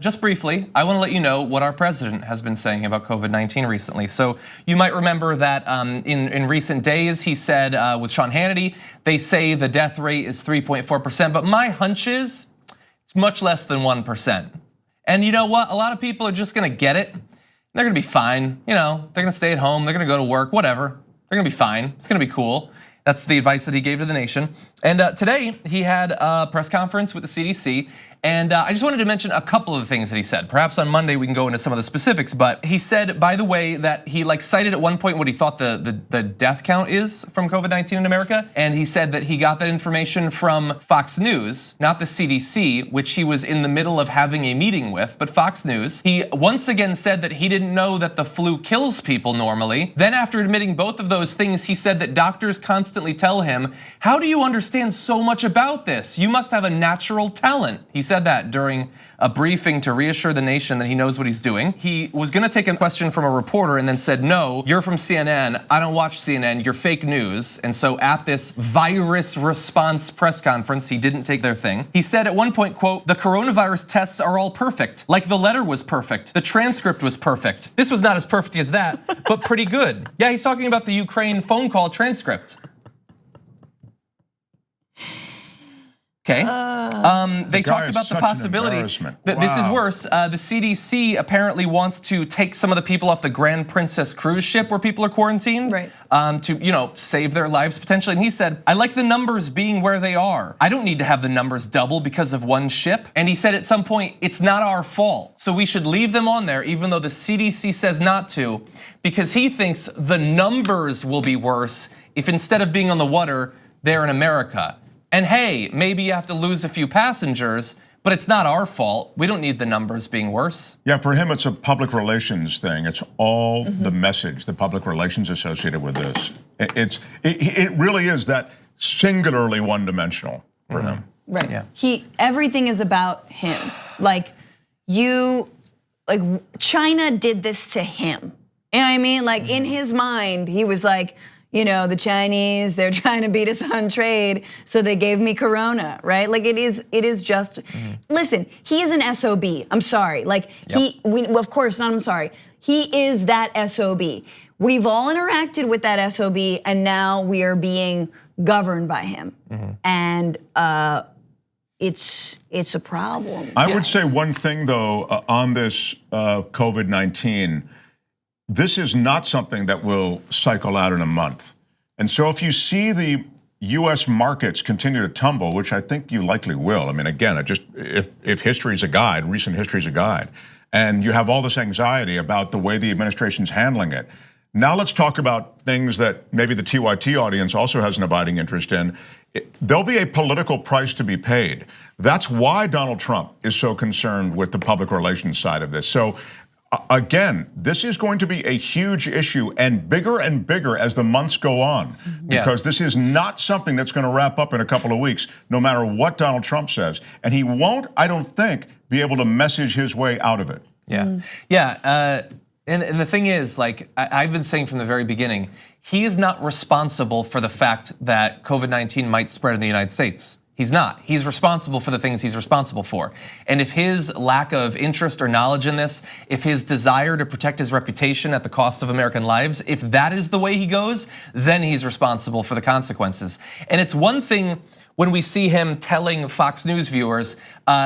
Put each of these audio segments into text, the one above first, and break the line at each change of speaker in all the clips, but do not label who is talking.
Just briefly, I want to let you know what our president has been saying about COVID-19 recently. So you might remember that in recent days, he said with Sean Hannity, they say the death rate is 3.4%, but my hunch is it's much less than 1%. And you know what? A lot of people are just gonna get it. They're gonna be fine. You know, they're gonna stay at home, they're gonna go to work, whatever. They're gonna be fine, it's gonna be cool. That's the advice that he gave to the nation. And today he had a press conference with the CDC. And I just wanted to mention a couple of the things that he said. Perhaps on Monday we can go into some of the specifics, but he said, by the way, that he cited at one point what he thought the death count is from COVID-19 in America. And he said that he got that information from Fox News, not the CDC, which he was in the middle of having a meeting with, but Fox News. He once again said that he didn't know that the flu kills people normally. Then after admitting both of those things, he said that doctors constantly tell him, how do you understand so much about this? You must have a natural talent. He said that during a briefing to reassure the nation that he knows what he's doing. He was gonna take a question from a reporter and then said, no, you're from CNN, I don't watch CNN, you're fake news. And so at this virus response press conference, he didn't take their thing. He said at one point, quote, the coronavirus tests are all perfect. Like the letter was perfect, the transcript was perfect. This was not as perfect as that, but pretty good. Yeah, he's talking about the Ukraine phone call transcript. Okay. They talked about the possibility that this is worse. The CDC apparently wants to take some of the people off the Grand Princess cruise ship where people are quarantined,
right?
To save their lives potentially. And he said, I like the numbers being where they are. I don't need to have the numbers double because of one ship. And he said at some point, it's not our fault. So we should leave them on there even though the CDC says not to, because he thinks the numbers will be worse if instead of being on the water, they're in America. And hey, maybe you have to lose a few passengers, but it's not our fault. We don't need the numbers being worse.
Yeah, for him, it's a public relations thing. It's all the message, the public relations associated with this. It really is that singularly one-dimensional for him.
Right. Yeah. Everything is about him. China did this to him. You know what I mean? In his mind, he was like, the Chinese, they're trying to beat us on trade, so they gave me Corona, right? It is just, listen, he is an SOB, I'm sorry. Of course not, I'm sorry. He is that SOB. We've all interacted with that SOB and now we are being governed by him. And it's a problem.
I would say one thing though, on this COVID-19, this is not something that will cycle out in a month. And so if you see the US markets continue to tumble, which I think you likely will, I mean, again, if history's a guide, recent history's a guide, and you have all this anxiety about the way the administration's handling it. Now let's talk about things that maybe the TYT audience also has an abiding interest in. There'll be a political price to be paid. That's why Donald Trump is so concerned with the public relations side of this. So again, this is going to be a huge issue and bigger as the months go on, because this is not something that's going to wrap up in a couple of weeks, no matter what Donald Trump says. And he won't, I don't think, be able to message his way out of it.
And the thing is, I've been saying from the very beginning, he is not responsible for the fact that COVID-19 might spread in the United States. He's not. He's responsible for the things he's responsible for. And if his lack of interest or knowledge in this, if his desire to protect his reputation at the cost of American lives, if that is the way he goes, then he's responsible for the consequences. And it's one thing when we see him telling Fox News viewers,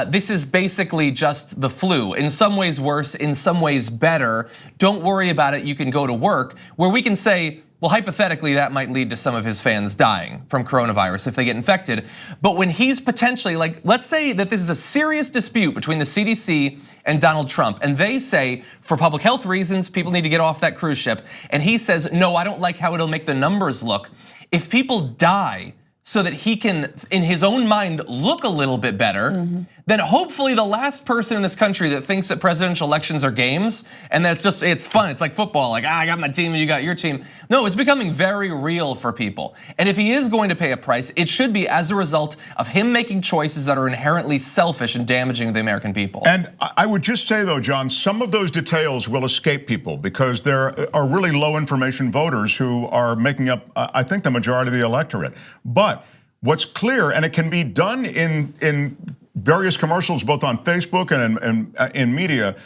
this is basically just the flu. In some ways worse, in some ways better. Don't worry about it, you can go to work. Where we can say, well, hypothetically, that might lead to some of his fans dying from coronavirus if they get infected. But when he's potentially, let's say that this is a serious dispute between the CDC and Donald Trump, and they say, for public health reasons, people need to get off that cruise ship. And he says, no, I don't like how it'll make the numbers look. If people die so that he can, in his own mind, look a little bit better, then hopefully the last person in this country that thinks that presidential elections are games and that it's fun, it's like football, I got my team and you got your team. No, it's becoming very real for people. And if he is going to pay a price, it should be as a result of him making choices that are inherently selfish and damaging to the American people.
And I would just say though, John, some of those details will escape people because there are really low information voters who are making up, I think, the majority of the electorate. But what's clear, and it can be done in various commercials, both on Facebook and in media,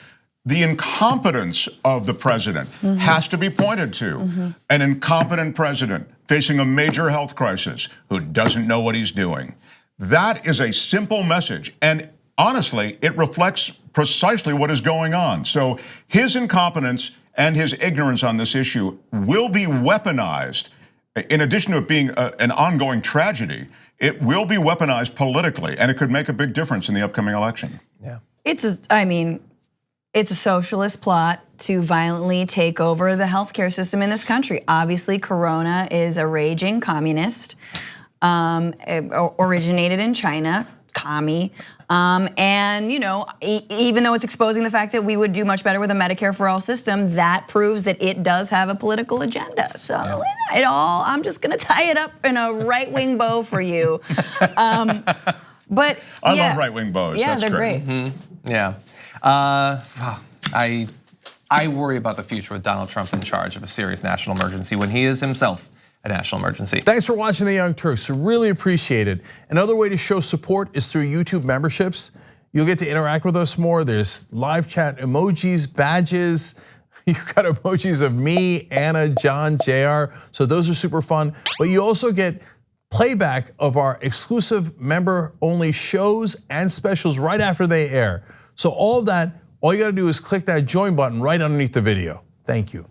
the incompetence of the president has to be pointed to. An incompetent president facing a major health crisis who doesn't know what he's doing. That is a simple message. And honestly, it reflects precisely what is going on. So his incompetence and his ignorance on this issue will be weaponized. In addition to it being an ongoing tragedy, it will be weaponized politically, and it could make a big difference in the upcoming election.
Yeah.
It's a socialist plot to violently take over the healthcare system in this country. Obviously, Corona is a raging communist, originated in China, commie. And even though it's exposing the fact that we would do much better with a Medicare for all system, that proves that it does have a political agenda. So I'm just gonna tie it up in a right-wing bow for you. But
I love right-wing bows.
Yeah,
That's
they're great.
Yeah. I worry about the future with Donald Trump in charge of a serious national emergency when he is himself a national emergency.
Thanks for watching The Young Turks. Really appreciate it. Another way to show support is through YouTube memberships. You'll get to interact with us more. There's live chat emojis, badges. You've got emojis of me, Anna, John, JR. So those are super fun. But you also get playback of our exclusive member-only shows and specials right after they air. So all of that, all you gotta do is click that join button right underneath the video. Thank you.